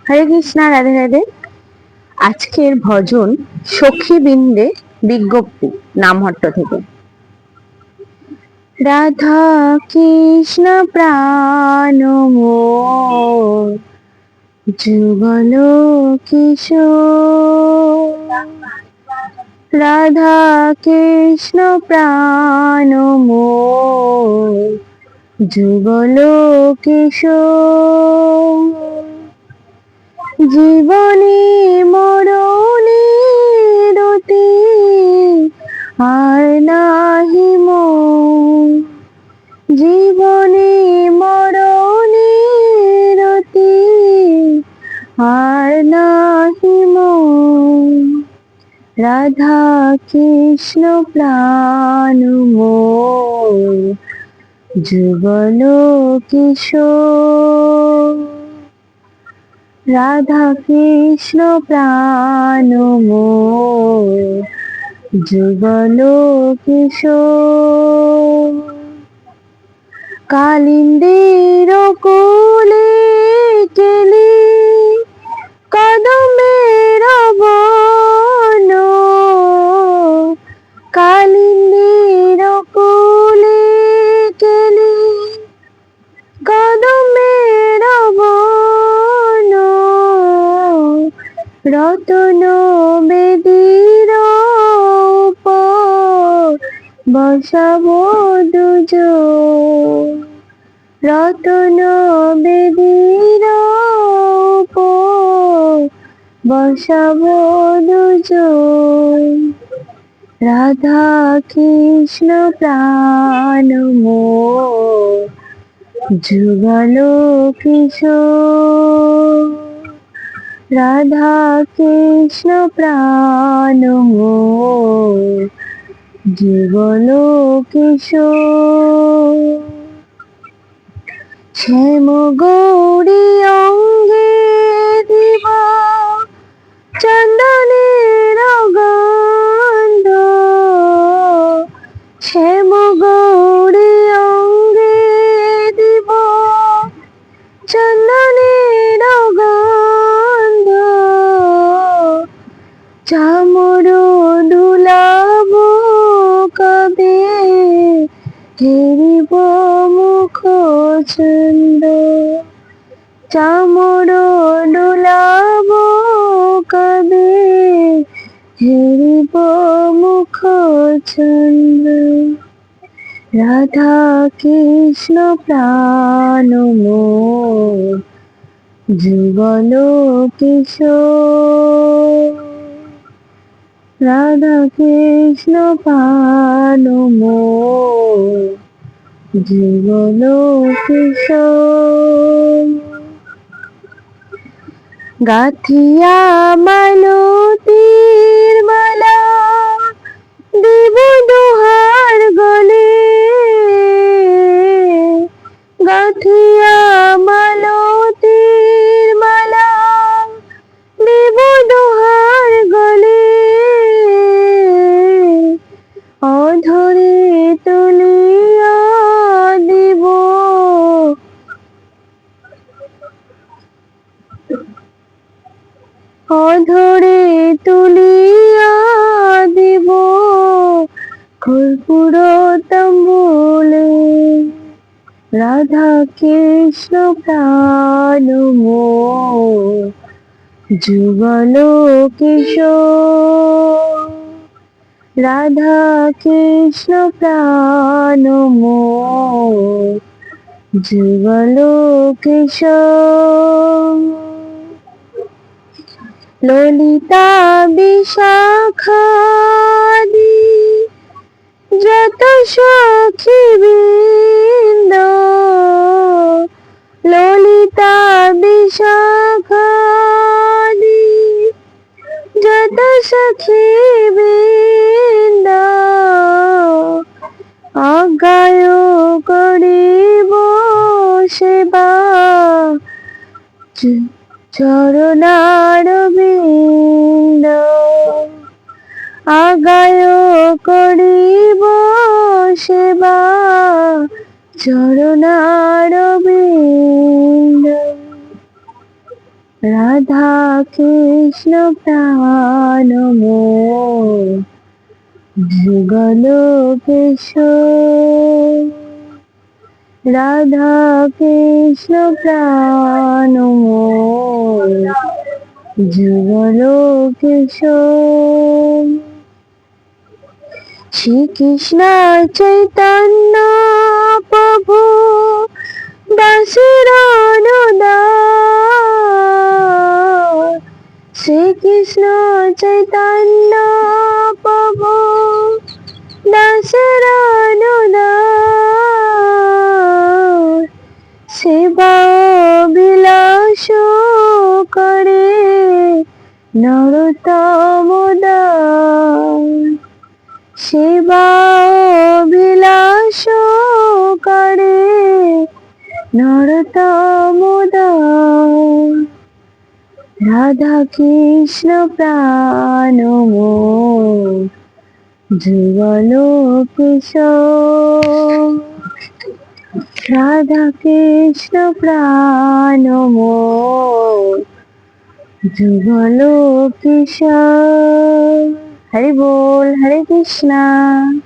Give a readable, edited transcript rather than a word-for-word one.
হরে কৃষ্ণা, রাধে রাধে। আজকের ভজন সখী বৃন্দে বিজ্ঞপ্তি নামহট্ট থেকে। রাধা কৃষ্ণ প্রাণ মোর, যুগল কিশোর। রাধা কৃষ্ণ প্রাণ মোর, যুগল কিশোর। জীবনে মরণে রতি আর নাহি মোর, জীবনে মরণে রতি আর নাহি মোর। রাধা কৃষ্ণ প্রাণ মোর, যুগল কিশোর। রাধা কৃষ্ণ প্রাণ মোর, যুগল কিশোর। কালিন্দের কোলে কেলি কদমের বন, কালিন্দের কোলে কেলি কদমের বন। রতন বেদীর উপর বসাবো দুজন, রতন বেদীর উপর বসাবো দুজন। রাধা কৃষ্ণ প্রাণ মোর, যুগল কিশোর। রাধা কৃষ্ণ প্রাণ মোর, যুগল কিশোর। শ্যাম গৌরী অঙ্গে দিব চন্দনের গন্ধ, শ্যাম গৌরী অঙ্গে দিব চন্দনের গন্ধ। চামর দুলাব কবে ঘেরিব মুখ চন্দ, চামর দুলাব কবে ঘেরিব মুখ চন্দ। রাধা কৃষ্ণ প্রাণ মোর, যুগল কিশোর। রাধা কৃষ্ণ প্রাণ মোর, যুগল কিশোর। গাথিয়া মালতীর মালা দেব দুহার গলে, গাথিয়া মালতীর মালা দেব দুহার গলে। অধরে তুলিয়া দিব, অধরে তুলিয়া দিব কর্পূর তাম্বুলে। রাধা কৃষ্ণ প্রাণ মোর, যুগল কিশোর। রাধা কৃষ্ণ প্রাণ মোর, যুগল কিশোর। ললিতা বিশাখাদি যত সখী বৃন্দ, ললিতা বিশাখাদি যত সখী বৃন্দ। অজ্ঞায় করিব সেবা চরণার বিন্দ, আগায় করিব সেবা চরণার বিন্দ। রাধা কৃষ্ণ প্রাণ মোর, যুগল কিশোর। রাধা কৃষ্ণ প্রাণ মোর, যুগল কিশোর। শ্রীকৃষ্ণ চৈতন্য প্রভু দাসের অনুদান। শ্রীকৃষ্ণ চৈতন্য প্রভু দাসের অনুদান। সেবা বিলাস করে নরোত্তম দাস। সেবা বিলাস করে নরোত্তম দাস। রাধা কৃষ্ণ প্রাণ মোর, যুগল কিশোর। রাধা কৃষ্ণ প্রাণ মোর, যুগল কিশোর। হরি বল, হরে কৃষ্ণা।